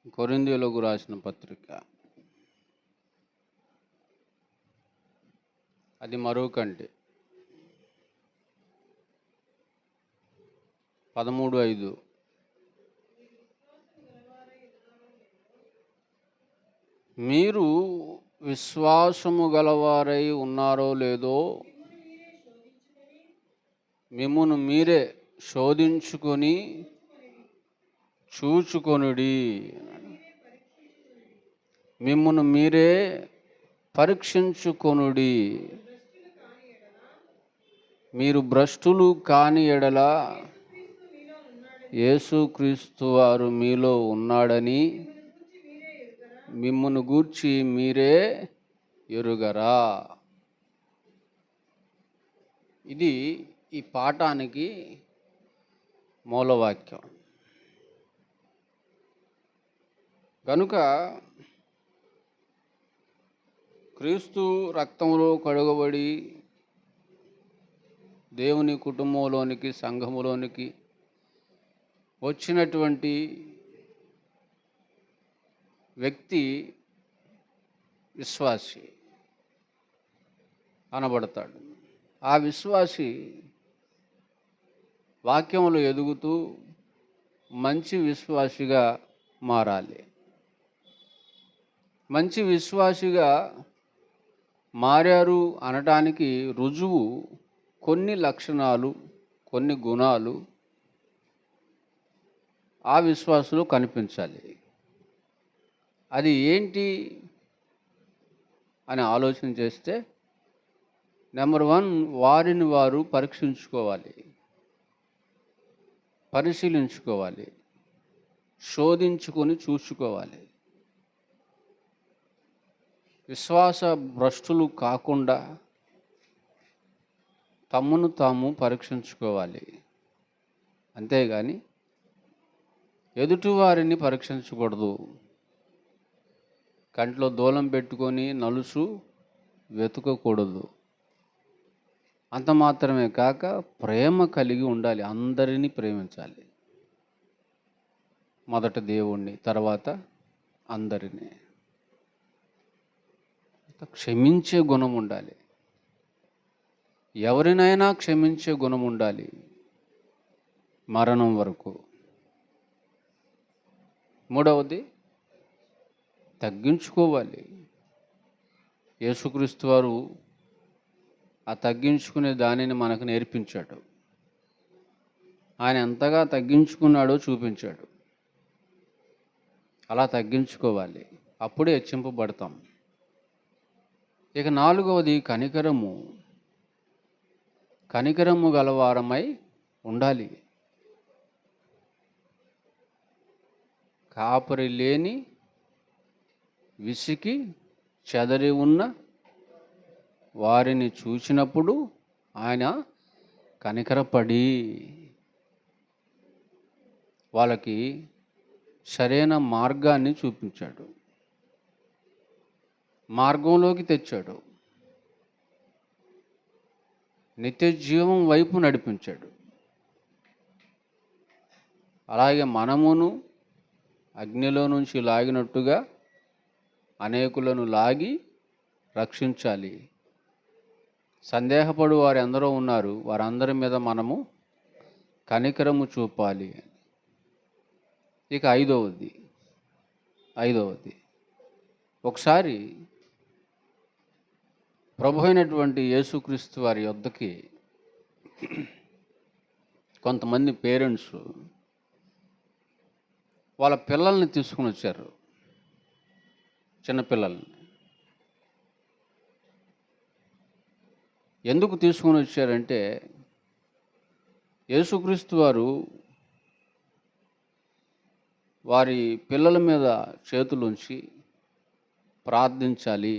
కొరింథీయులకు రాసిన పత్రిక అది మరొకంటే 13:5 మీరు విశ్వాసము గలవారై ఉన్నారో లేదో మిమ్మును మీరే శోధించుకొని చూచుకొనుడి. మిమ్మును మీరే పరీక్షించుకొనుడి. మీరు భ్రష్టులు కాని ఎడల యేసుక్రీస్తు వారు మీలో ఉన్నాడని మిమ్మును గూర్చి మీరే ఎరుగరా. ఇది ఈ పాఠానికి మూలవాక్యం. కనుక క్రీస్తు రక్తంలో కడుగబడి దేవుని కుటుంబంలోనికి సంఘములోనికి వచ్చినటువంటి వ్యక్తి విశ్వాసి అనబడతాడు. ఆ విశ్వాసి వాక్యములో ఎదుగుతూ మంచి విశ్వాసిగా మారాలి. మంచి విశ్వాసిగా మారారు అనటానికి రుజువు కొన్ని లక్షణాలు, కొన్ని గుణాలు ఆ విశ్వాసులో కనిపించాలి. అది ఏంటి అని ఆలోచన చేస్తే, నెంబర్ 1, వారిని వారు పరీక్షించుకోవాలి, పరిశీలించుకోవాలి, శోధించుకొని చూసుకోవాలి. విశ్వాస భ్రష్టులు కాకుండా తమను తాము పరీక్షించుకోవాలి. అంతేగాని ఎదుటివారిని పరీక్షించకూడదు. కంట్లో దూలం పెట్టుకొని నలుసు వెతుకకూడదు. అంత మాత్రమే కాక ప్రేమ కలిగి ఉండాలి. అందరినీ ప్రేమించాలి. మొదట దేవుణ్ణి, తర్వాత అందరినీ. క్షమించే గుణం ఉండాలి. ఎవరినైనా క్షమించే గుణం ఉండాలి మరణం వరకు. మూడవది తగ్గించుకోవాలి. యేసుక్రీస్తు వారు ఆ తగ్గించుకునే దానిని మనకు నేర్పించాడు. ఆయన ఎంతగా తగ్గించుకున్నాడో చూపించాడు. అలా తగ్గించుకోవాలి, అప్పుడే హెచ్చింపబడతాం. ఇక 4వది కనికరము గలవారమై ఉండాలి. కాపరి లేని, విసికి చెదరి ఉన్న వారిని చూసినప్పుడు ఆయన కనికరపడి వాళ్ళకి సరైన మార్గాన్ని చూపించాడు, మార్గంలోకి తెచ్చాడు, నిత్య జీవం వైపు నడిపించాడు. అలాగే మనమును అగ్నిలో నుంచి లాగినట్టుగా అనేకులను లాగి రక్షించాలి. సందేహపడు వారు ఎందరో ఉన్నారు, వారందరి మీద మనము కనికరము చూపాలి. ఇక ఐదవది ఒకసారి ప్రభు అయినటువంటి యేసుక్రీస్తు వారి యొద్దకి కొంతమంది పేరెంట్స్ వాళ్ళ పిల్లల్ని తీసుకుని వచ్చారు, చిన్నపిల్లల్ని. ఎందుకు తీసుకుని వచ్చారంటే, యేసుక్రీస్తు వారు వారి పిల్లల మీద చేతులుంచి ప్రార్థించాలి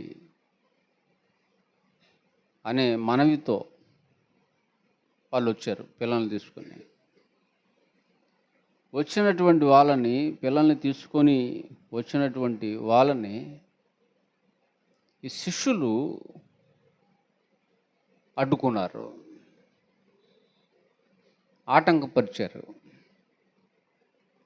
అనే మనవితో వాళ్ళు వచ్చారు పిల్లల్ని తీసుకొని. పిల్లల్ని తీసుకొని వచ్చినటువంటి వాళ్ళని ఈ శిష్యులు అడ్డుకున్నారు, ఆటంకపరిచారు.